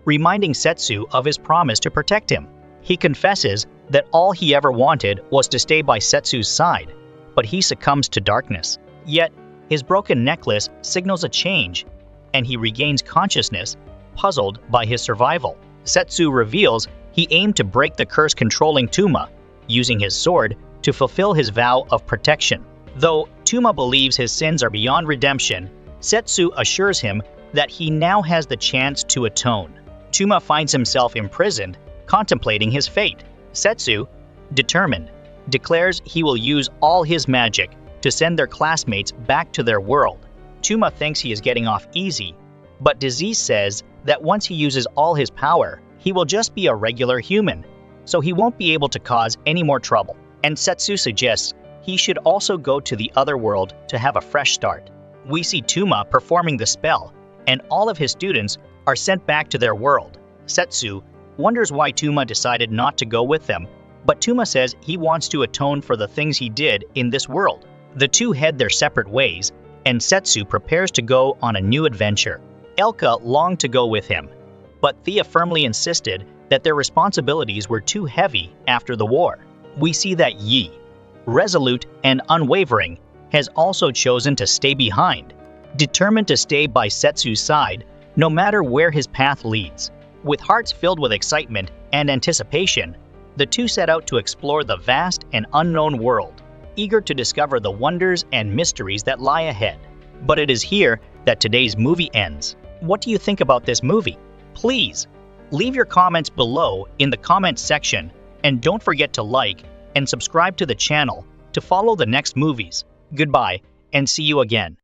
reminding Setsu of his promise to protect him. He confesses that all he ever wanted was to stay by Setsu's side, but he succumbs to darkness. Yet, his broken necklace signals a change, and he regains consciousness, puzzled by his survival. Setsu reveals he aimed to break the curse controlling Tuma, using his sword to fulfill his vow of protection. Though Tuma believes his sins are beyond redemption, Setsu assures him that he now has the chance to atone. Tuma finds himself imprisoned, contemplating his fate. Setsu, determined, declares he will use all his magic to send their classmates back to their world. Tuma thinks he is getting off easy, but Disease says that once he uses all his power, he will just be a regular human, so he won't be able to cause any more trouble. And Setsu suggests he should also go to the other world to have a fresh start. We see Tuma performing the spell, and all of his students are sent back to their world. Setsu wonders why Tuma decided not to go with them, but Tuma says he wants to atone for the things he did in this world. The two head their separate ways, and Setsu prepares to go on a new adventure. Elka longed to go with him, but Thea firmly insisted that their responsibilities were too heavy after the war. We see that Yi, resolute and unwavering, has also chosen to stay behind, determined to stay by Setsu's side no matter where his path leads. With hearts filled with excitement and anticipation, the two set out to explore the vast and unknown world, eager to discover the wonders and mysteries that lie ahead. But it is here that today's movie ends. What do you think about this movie? Please leave your comments below in the comments section, and don't forget to like and subscribe to the channel to follow the next movies. Goodbye, and see you again.